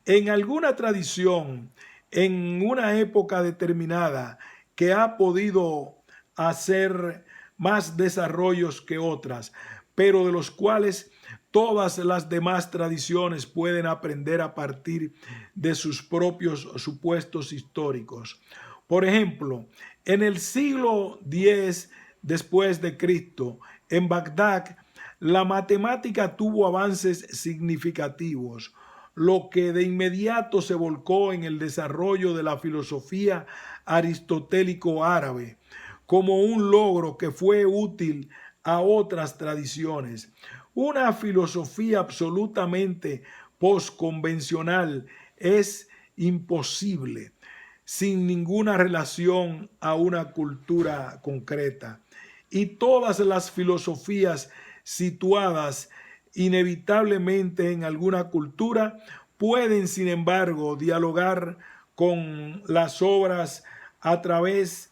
En alguna tradición, en una época determinada, que ha podido hacer más desarrollos que otras, pero de los cuales todas las demás tradiciones pueden aprender a partir de sus propios supuestos históricos. Por ejemplo, en el siglo X después de Cristo, en Bagdad, la matemática tuvo avances significativos, lo que de inmediato se volcó en el desarrollo de la filosofía aristotélico árabe, como un logro que fue útil a otras tradiciones. Una filosofía absolutamente postconvencional es imposible sin ninguna relación a una cultura concreta. Y todas las filosofías situadas inevitablemente en alguna cultura pueden, sin embargo, dialogar con las obras a través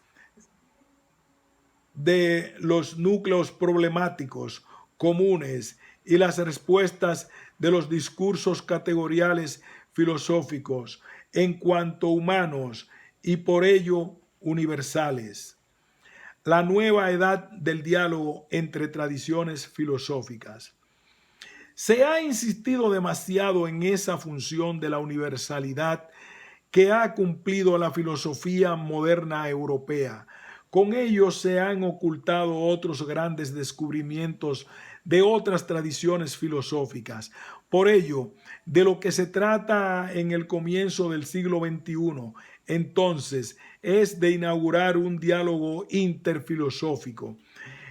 de los núcleos problemáticos comunes y las respuestas de los discursos categoriales filosóficos en cuanto humanos y por ello universales. La nueva edad del diálogo entre tradiciones filosóficas. Se ha insistido demasiado en esa función de la universalidad que ha cumplido la filosofía moderna europea, Con ellos se han ocultado otros grandes descubrimientos de otras tradiciones filosóficas. Por ello, de lo que se trata en el comienzo del siglo XXI, entonces, es de inaugurar un diálogo interfilosófico.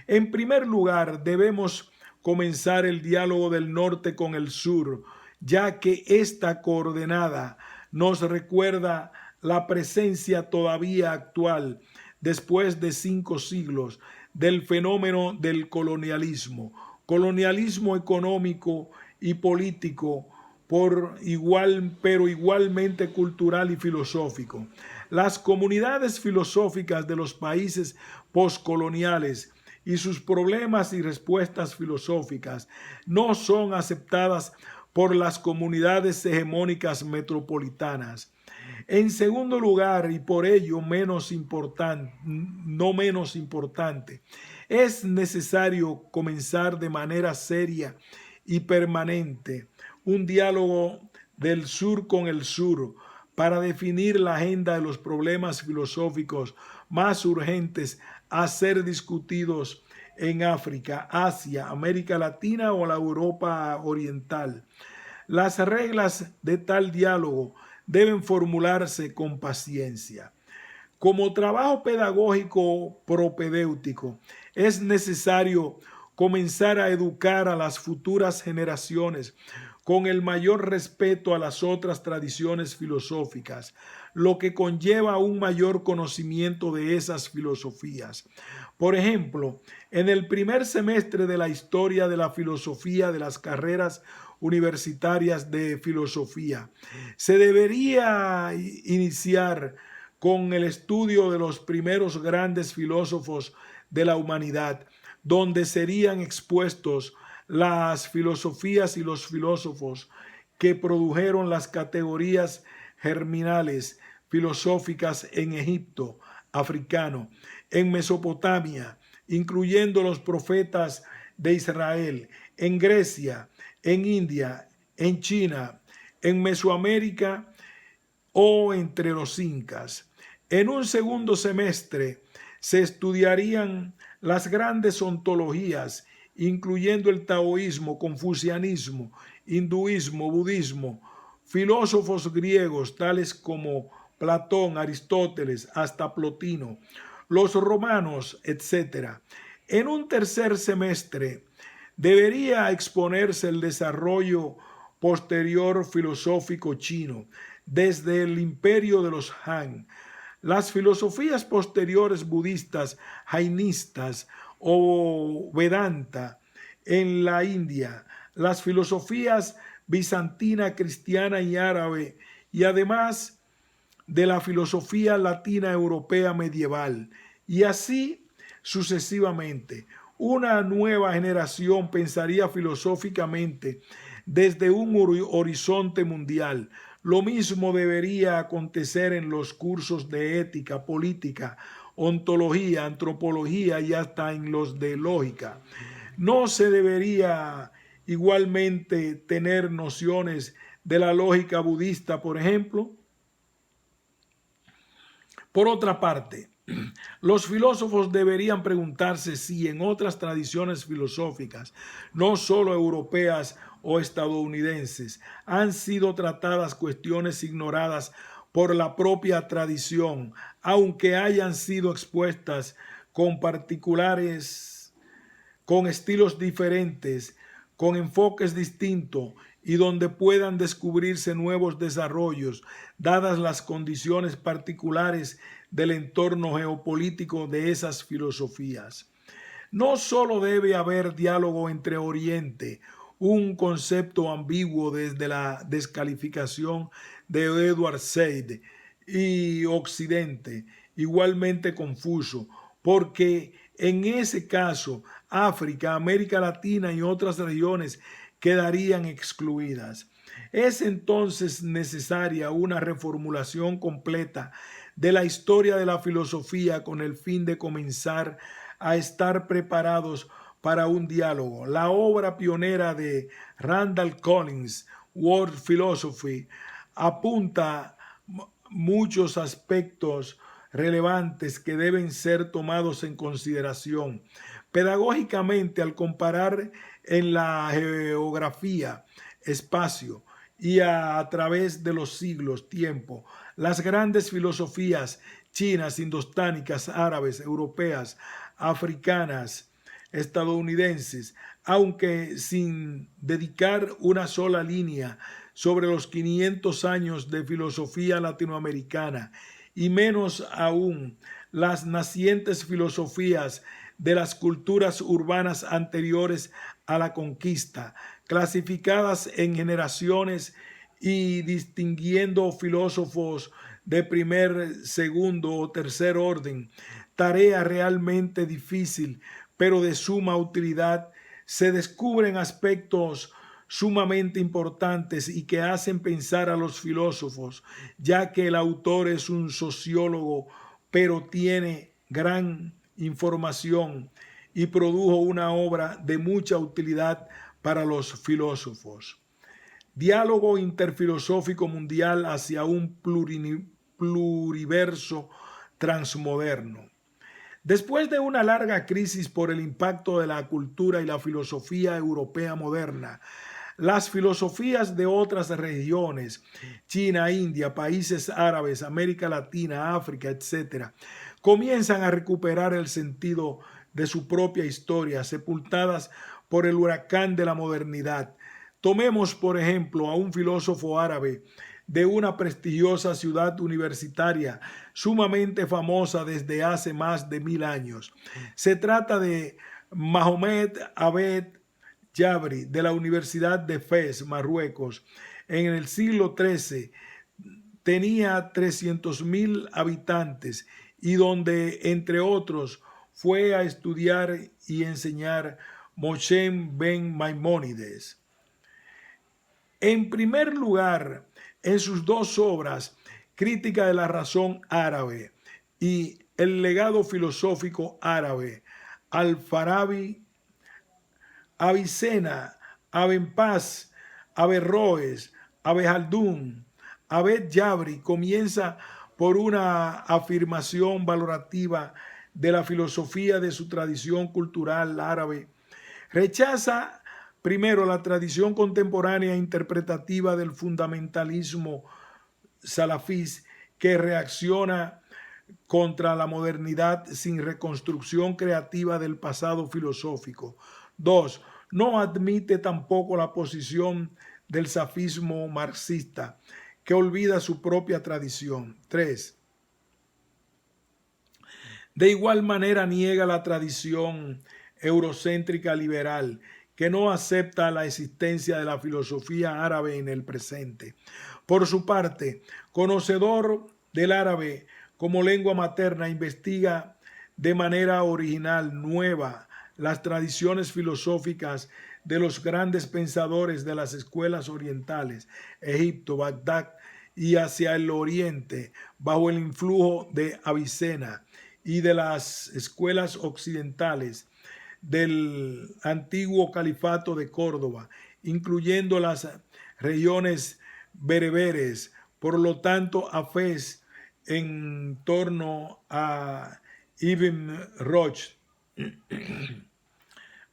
En primer lugar, debemos comenzar el diálogo del norte con el sur, ya que esta coordenada nos recuerda la presencia todavía actual, después de 5 siglos, del fenómeno del colonialismo económico y político, pero igualmente cultural y filosófico. Las comunidades filosóficas de los países postcoloniales y sus problemas y respuestas filosóficas no son aceptadas por las comunidades hegemónicas metropolitanas. En segundo lugar, y por ello no menos importante, es necesario comenzar de manera seria y permanente un diálogo del sur con el sur para definir la agenda de los problemas filosóficos más urgentes a ser discutidos en África, Asia, América Latina o la Europa Oriental. Las reglas de tal diálogo deben formularse con paciencia. Como trabajo pedagógico propedéutico, es necesario comenzar a educar a las futuras generaciones con el mayor respeto a las otras tradiciones filosóficas, lo que conlleva un mayor conocimiento de esas filosofías. Por ejemplo, en el primer semestre de la historia de la filosofía de las carreras universitarias de filosofía, se debería iniciar con el estudio de los primeros grandes filósofos de la humanidad, donde serían expuestos las filosofías y los filósofos que produjeron las categorías germinales filosóficas en Egipto, africano, en Mesopotamia, incluyendo los profetas de Israel, en Grecia, en India, en China, en Mesoamérica o entre los incas. En un segundo semestre se estudiarían las grandes ontologías, incluyendo el taoísmo, confucianismo, hinduismo, budismo, filósofos griegos tales como Platón, Aristóteles, hasta Plotino, los romanos, etc. En un tercer semestre debería exponerse el desarrollo posterior filosófico chino, desde el imperio de los Han, las filosofías posteriores budistas, jainistas o Vedanta en la India, las filosofías bizantina, cristiana y árabe, y además de la filosofía latina europea medieval, y así sucesivamente. Una nueva generación pensaría filosóficamente desde un horizonte mundial. Lo mismo debería acontecer en los cursos de ética, política, ontología, antropología y hasta en los de lógica. No se debería igualmente tener nociones de la lógica budista, por ejemplo. Por otra parte, los filósofos deberían preguntarse si en otras tradiciones filosóficas, no solo europeas o estadounidenses, han sido tratadas cuestiones ignoradas por la propia tradición, aunque hayan sido expuestas con con estilos diferentes, con enfoques distintos y donde puedan descubrirse nuevos desarrollos, dadas las condiciones particulares del entorno geopolítico de esas filosofías. No solo debe haber diálogo entre Oriente, un concepto ambiguo desde la descalificación de Edward Said, y Occidente, igualmente confuso, porque en ese caso África, América Latina y otras regiones quedarían excluidas. Es entonces necesaria una reformulación completa de la historia de la filosofía con el fin de comenzar a estar preparados para un diálogo. La obra pionera de Randall Collins, World Philosophy, apunta muchos aspectos relevantes que deben ser tomados en consideración. Pedagógicamente, al comparar en la geografía, espacio y a través de los siglos, tiempo, las grandes filosofías chinas, indostánicas, árabes, europeas, africanas, estadounidenses, aunque sin dedicar una sola línea sobre los 500 años de filosofía latinoamericana y menos aún las nacientes filosofías de las culturas urbanas anteriores a la conquista, clasificadas en generaciones y distinguiendo filósofos de primer, segundo o tercer orden, tarea realmente difícil, pero de suma utilidad, se descubren aspectos sumamente importantes y que hacen pensar a los filósofos, ya que el autor es un sociólogo, pero tiene gran información y produjo una obra de mucha utilidad para los filósofos. Diálogo interfilosófico mundial hacia un pluriverso transmoderno. Después de una larga crisis por el impacto de la cultura y la filosofía europea moderna, las filosofías de otras regiones, China, India, países árabes, América Latina, África, etc., comienzan a recuperar el sentido de su propia historia, sepultadas por el huracán de la modernidad. Tomemos, por ejemplo, a un filósofo árabe de una prestigiosa ciudad universitaria sumamente famosa desde hace más de 1000 años. Se trata de Mohamed Abed Jabri, de la Universidad de Fez, Marruecos. En el siglo XIII tenía 300.000 habitantes y donde, entre otros, fue a estudiar y enseñar Moshe ben Maimónides. En primer lugar, en sus dos obras, Crítica de la razón árabe y El legado filosófico árabe, Al-Farabi, Avicena, Abenpaz, Averroes, Abejaldún, Abed Jabri comienza por una afirmación valorativa de la filosofía de su tradición cultural árabe. Rechaza primero la tradición contemporánea interpretativa del fundamentalismo salafí que reacciona contra la modernidad sin reconstrucción creativa del pasado filosófico. 2. No admite tampoco la posición del safismo marxista, que olvida su propia tradición. 3. De igual manera niega la tradición eurocéntrica liberal, que no acepta la existencia de la filosofía árabe en el presente. Por su parte, conocedor del árabe como lengua materna, investiga de manera original, nueva, las tradiciones filosóficas de los grandes pensadores de las escuelas orientales, Egipto, Bagdad y hacia el oriente, bajo el influjo de Avicena, y de las escuelas occidentales del antiguo califato de Córdoba, incluyendo las regiones bereberes, por lo tanto a Fez en torno a Ibn Rushd.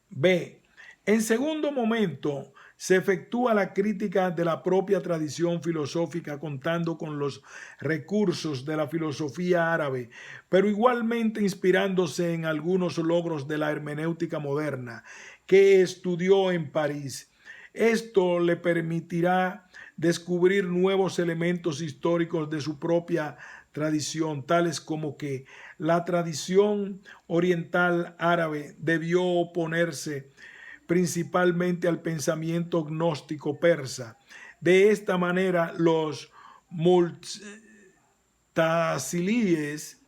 B. En segundo momento, se efectúa la crítica de la propia tradición filosófica contando con los recursos de la filosofía árabe, pero igualmente inspirándose en algunos logros de la hermenéutica moderna que estudió en París. Esto le permitirá descubrir nuevos elementos históricos de su propia tradición, tales como que la tradición oriental árabe debió oponerse principalmente al pensamiento gnóstico persa. De esta manera, los multasilíes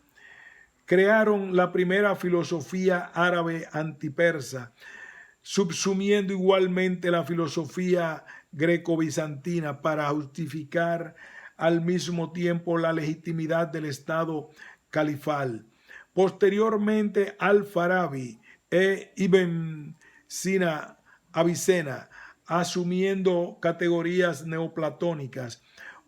crearon la primera filosofía árabe antipersa, subsumiendo igualmente la filosofía greco-bizantina para justificar al mismo tiempo la legitimidad del Estado califal. Posteriormente, Al-Farabi e Ibn Avicena, asumiendo categorías neoplatónicas,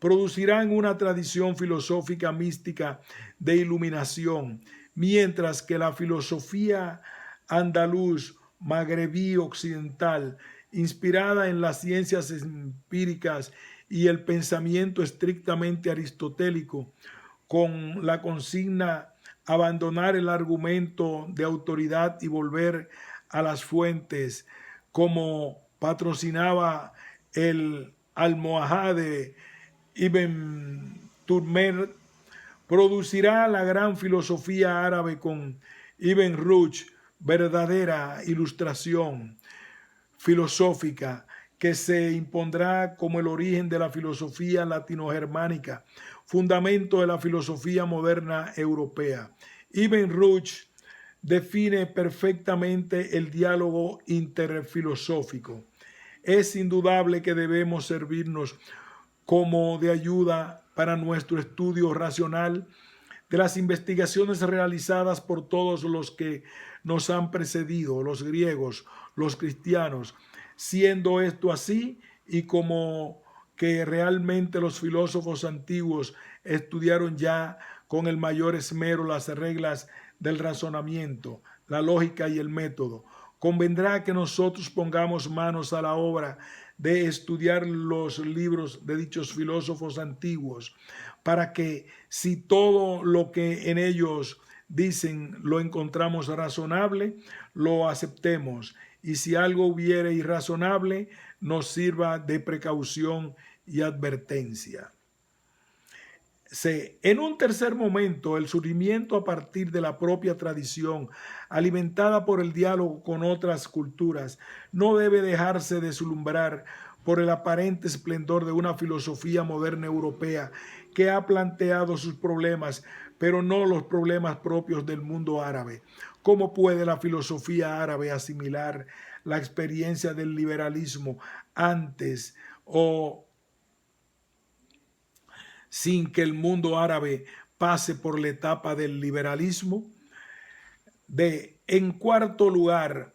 producirán una tradición filosófica mística de iluminación, mientras que la filosofía andaluz, magrebí occidental, inspirada en las ciencias empíricas y el pensamiento estrictamente aristotélico, con la consigna abandonar el argumento de autoridad y volver a las fuentes, como patrocinaba el almohade Ibn Turmer, producirá la gran filosofía árabe con Ibn Rushd, verdadera ilustración filosófica que se impondrá como el origen de la filosofía latinogermánica, fundamento de la filosofía moderna europea. Ibn Rushd define perfectamente el diálogo interfilosófico. Es indudable que debemos servirnos como de ayuda para nuestro estudio racional de las investigaciones realizadas por todos los que nos han precedido, los griegos, los cristianos, siendo esto así y como que realmente los filósofos antiguos estudiaron ya con el mayor esmero las reglas del razonamiento, la lógica y el método. Convendrá que nosotros pongamos manos a la obra de estudiar los libros de dichos filósofos antiguos, para que si todo lo que en ellos dicen lo encontramos razonable, lo aceptemos, y si algo hubiere irrazonable, nos sirva de precaución y advertencia. C. En un tercer momento, el surgimiento a partir de la propia tradición, alimentada por el diálogo con otras culturas, no debe dejarse deslumbrar por el aparente esplendor de una filosofía moderna europea que ha planteado sus problemas, pero no los problemas propios del mundo árabe. ¿Cómo puede la filosofía árabe asimilar la experiencia del liberalismo antes o sin que el mundo árabe pase por la etapa del liberalismo? En cuarto lugar,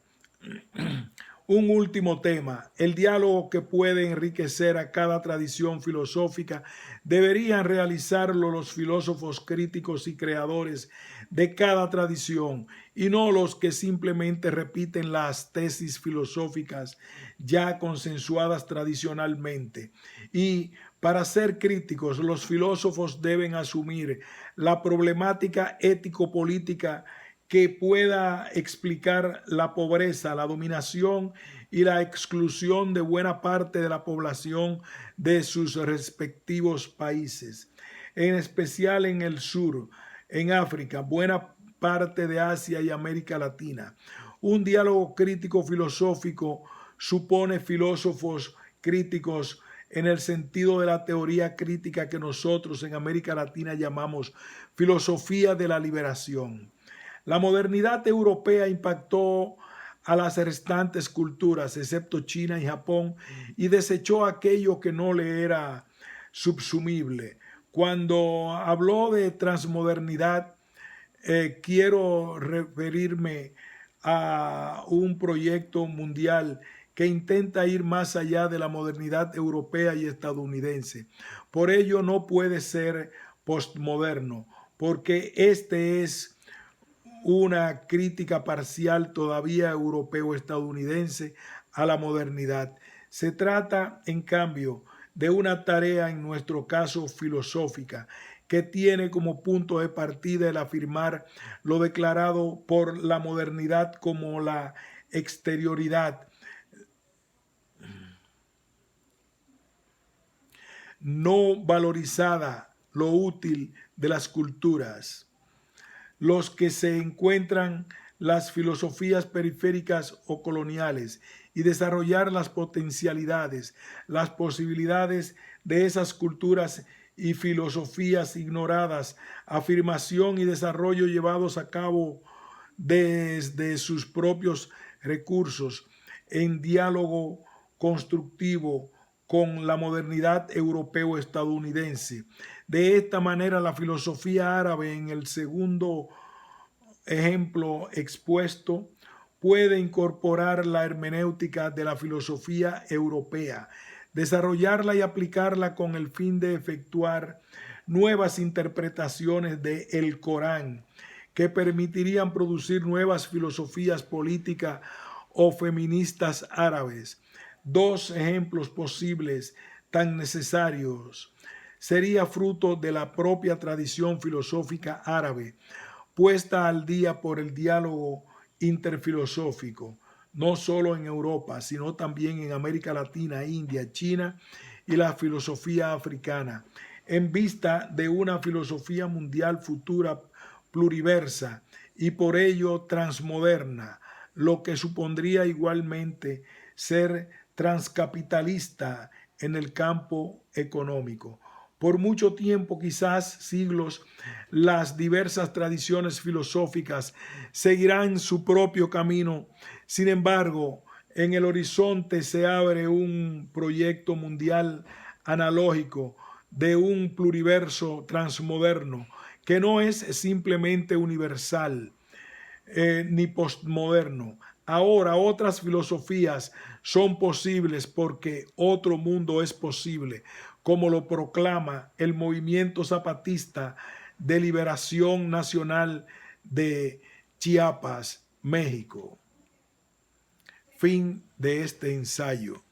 un último tema, el diálogo que puede enriquecer a cada tradición filosófica deberían realizarlo los filósofos críticos y creadores de cada tradición y no los que simplemente repiten las tesis filosóficas ya consensuadas tradicionalmente. Y para ser críticos, los filósofos deben asumir la problemática ético-política que pueda explicar la pobreza, la dominación y la exclusión de buena parte de la población de sus respectivos países, en especial en el sur, en África, buena parte de Asia y América Latina. Un diálogo crítico filosófico supone filósofos críticos en el sentido de la teoría crítica que nosotros en América Latina llamamos filosofía de la liberación. La modernidad europea impactó a las restantes culturas, excepto China y Japón, y desechó aquello que no le era subsumible. Cuando habló de transmodernidad, quiero referirme a un proyecto mundial que intenta ir más allá de la modernidad europea y estadounidense. Por ello no puede ser postmoderno, porque este es una crítica parcial todavía europeo-estadounidense a la modernidad. Se trata, en cambio, de una tarea, en nuestro caso filosófica, que tiene como punto de partida el afirmar lo declarado por la modernidad como la exterioridad no valorizada, lo útil de las culturas. Los que se encuentran las filosofías periféricas o coloniales y desarrollar las potencialidades, las posibilidades de esas culturas y filosofías ignoradas, afirmación y desarrollo llevados a cabo desde sus propios recursos, en diálogo constructivo con la modernidad europeo-estadounidense. De esta manera, la filosofía árabe, en el segundo ejemplo expuesto, puede incorporar la hermenéutica de la filosofía europea, desarrollarla y aplicarla con el fin de efectuar nuevas interpretaciones del Corán que permitirían producir nuevas filosofías políticas o feministas árabes. Dos ejemplos posibles tan necesarios. Sería fruto de la propia tradición filosófica árabe, puesta al día por el diálogo interfilosófico, no solo en Europa, sino también en América Latina, India, China y la filosofía africana, en vista de una filosofía mundial futura pluriversa y por ello transmoderna, lo que supondría igualmente ser transcapitalista en el campo económico. Por mucho tiempo, quizás siglos, las diversas tradiciones filosóficas seguirán su propio camino. Sin embargo, en el horizonte se abre un proyecto mundial analógico de un pluriverso transmoderno que no es simplemente universal ni postmoderno. Ahora otras filosofías son posibles porque otro mundo es posible, como lo proclama el movimiento zapatista de liberación nacional de Chiapas, México. Fin de este ensayo.